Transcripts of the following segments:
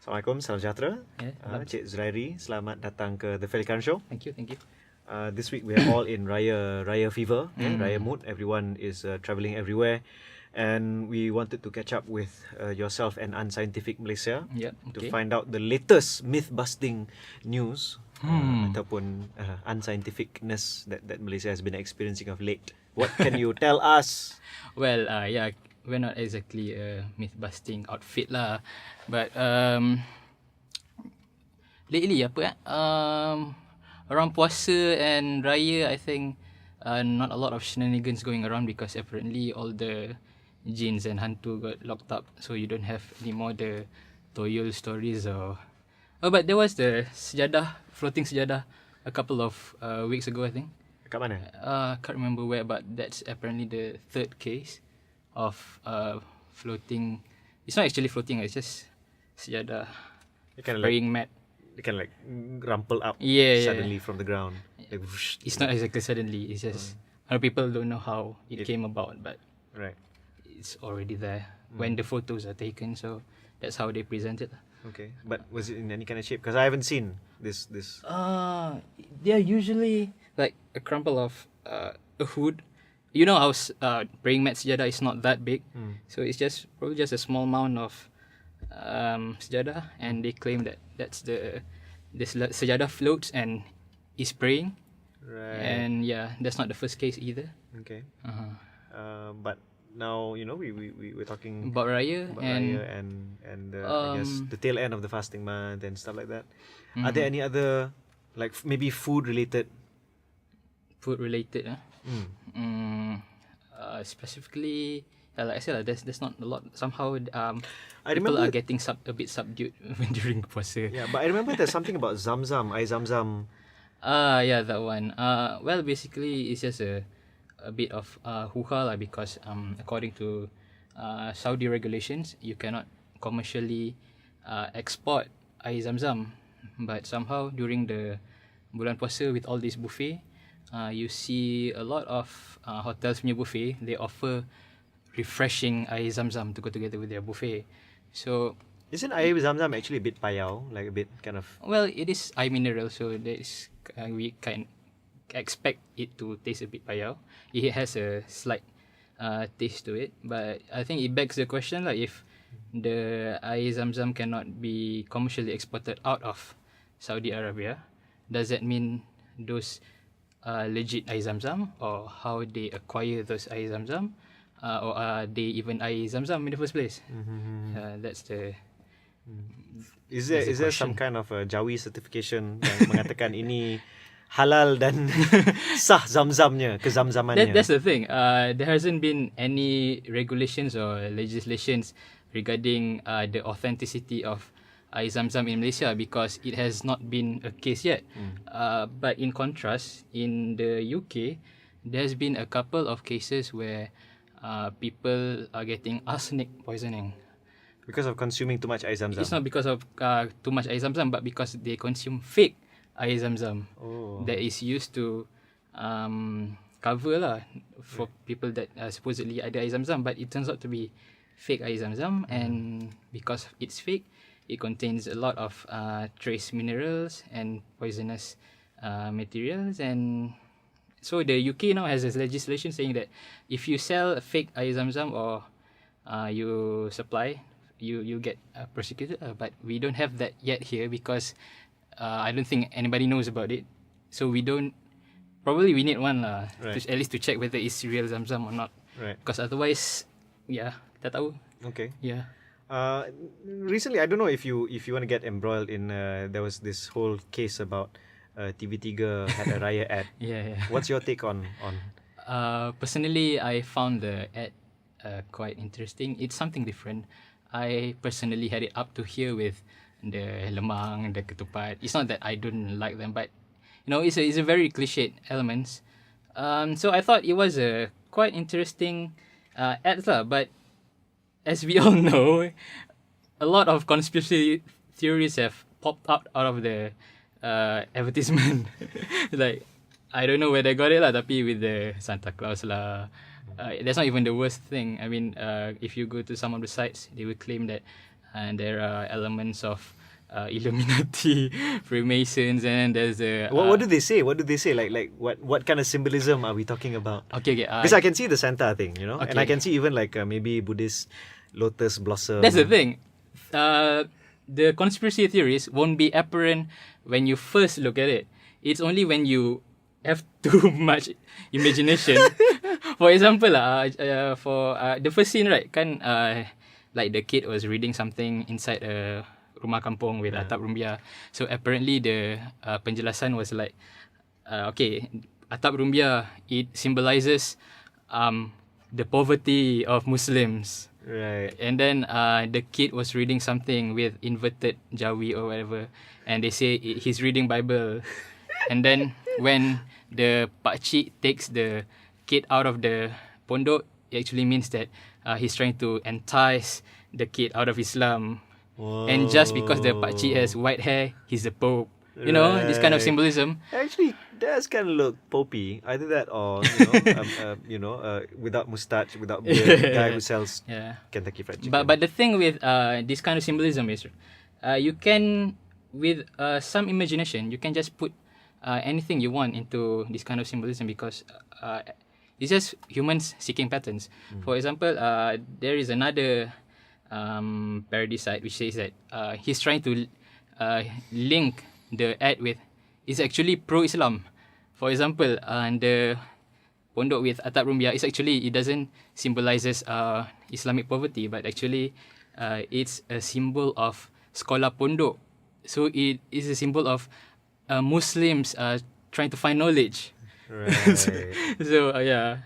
Assalamualaikum, salam sejahtera. Cik Zurairi, selamat datang ke The Fairly Current Show. Thank you. This week we are all in Raya fever, Raya mood. Everyone is travelling everywhere, and we wanted to catch up with yourself and Unscientific Malaysia to find out the latest myth-busting news ataupun unscientificness that Malaysia has been experiencing of late. What can you tell us? Well, we're not exactly a myth-busting outfit lah, but lately around puasa and raya, I think not a lot of shenanigans going around because apparently all the jinns and hantu got locked up, so you don't have any more the toyol stories or but there was the floating sejadah a couple of weeks ago, I think. Kat mana? Can't remember where, but that's apparently the third case of floating. It's not actually floating, it's just sejadah spraying mat. They can like rumple up suddenly from the ground. Like, whoosh, it's not exactly suddenly, it's just other people don't know how it came about, but it's already there when the photos are taken, so that's how they present it. Okay, but was it in any kind of shape? Because I haven't seen this. They're usually like a crumple of a hood. You know how praying mat sejadah is not that big, so it's probably just a small mound of sejadah, and they claim that that's this sejadah floats and is praying. Right. And that's not the first case either. Okay. But now we're talking about Raya and I guess the tail end of the fasting month and stuff like that. Are there any other like maybe food related? Specifically, like I said, there's not a lot. Somehow, people are getting a bit subdued during puasa. Yeah, but I remember there's something about zam-zam, zam-zam. That one. Well, basically, it's just a bit of hoo-ha lah, because according to Saudi regulations, you cannot commercially export air zam-zam. But somehow during the bulan puasa with all this buffet, you see a lot of hotels punya buffet, they offer refreshing air zam-zam to go together with their buffet. So isn't air zam-zam actually a bit payau, like a bit kind of? Well, it is air mineral, so we can expect it to taste a bit payau. It has a slight taste to it, but I think it begs the question, like, if the air zam-zam cannot be commercially exported out of Saudi Arabia, does that mean those legit air zam-zam, or how they acquire those air zam-zam, or are they even air zam-zam in the first place? That's the Is there some kind of a Jawi certification yang mengatakan ini halal dan sah zam-zamnya, kezam-zamannya? That's the thing. There hasn't been any regulations or legislations regarding the authenticity of air zam-zam in Malaysia, because it has not been a case yet. But in contrast, in the UK, there's been a couple of cases where people are getting arsenic poisoning. Because of consuming too much air zam-zam? It's not because of too much air zam-zam, but because they consume fake air zam-zam that is used to cover lah for people that supposedly ada air zam-zam, but it turns out to be fake air zam-zam, and because it's fake, it contains a lot of trace minerals and poisonous materials. And so the UK now has this legislation saying that if you sell a fake air zam-zam or you supply, you get prosecuted. But we don't have that yet here, because I don't think anybody knows about it. So we need one lah, at least to check whether it's real zam-zam or not. Right. Because otherwise, tak tahu. Okay. Yeah. Recently, I don't know if you want to get embroiled in there was this whole case about TV3 had a Raya ad. Yeah. What's your take on? Personally, I found the ad quite interesting. It's something different. I personally had it up to here with the lemang, the ketupat. It's not that I don't like them, but it's a very cliched elements. So I thought it was a quite interesting ad lah. But as we all know, a lot of conspiracy theories have popped out of the advertisement. Like, I don't know where they got it lah, tapi with the Santa Claus lah. That's not even the worst thing. I mean, if you go to some of the sites, they will claim that and there are elements of Illuminati, Freemasons, and there's a. What do they say? What do they say? Like what kind of symbolism are we talking about? Okay. Because I can see the Santa thing, you know, okay. and I can see even like maybe Buddhist lotus blossom. That's the thing. The conspiracy theories won't be apparent when you first look at it. It's only when you have too much imagination. For example, for the first scene, right? Like the kid was reading something inside a rumah kampung with atap rumbia. So apparently the penjelasan was like, okay, atap rumbia, it symbolizes the poverty of Muslims. Right. And then the kid was reading something with inverted jawi or whatever, and they say he's reading Bible. And then when the pakcik takes the kid out of the pondok, it actually means that he's trying to entice the kid out of Islam. Whoa. And just because the pakcik has white hair, he's the Pope. You know, this kind of symbolism. Actually, does kind of look popey. Either that or, without mustache, without beard, guy who sells Kentucky Fried Chicken. But the thing with this kind of symbolism is, you can, with some imagination, you can just put anything you want into this kind of symbolism, because it's just humans seeking patterns. For example, there is another parody site which says that he's trying to link the ad with, it's actually pro-Islam. For example, the pondok with atap rumbia, it doesn't symbolizes Islamic poverty, but actually it's a symbol of sekolah pondok. So it is a symbol of Muslims trying to find knowledge. Right. So yeah.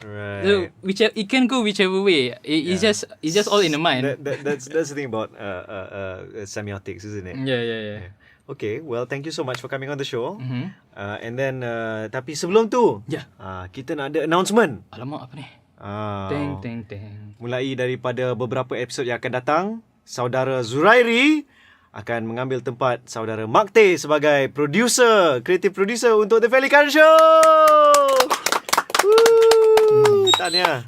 Right. So it can go whichever way. It's just all in the mind. That's the thing about semiotics, isn't it? Yeah. Okay, well, thank you so much for coming on the show. And then, tapi sebelum tu, kita nak ada announcement. Alamak, apa ni? Teng. Mulai daripada beberapa episod yang akan datang, saudara Zurairi akan mengambil tempat saudara Makte sebagai creative producer untuk The Pelican Show. Woo! Tahniah.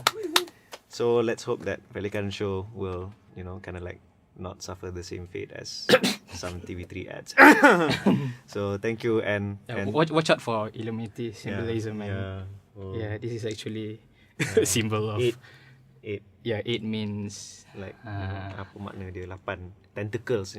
So let's hope that Pelican Show will, kind of like not suffer the same fate as some TV3 ads. So thank you and watch out for Illuminati symbolism. Yeah, this is actually a symbol of eight. Yeah, 8 means like apa makna dia 8 tentacles.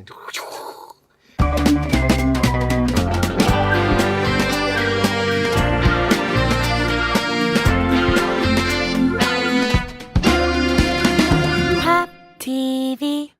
Pop TV.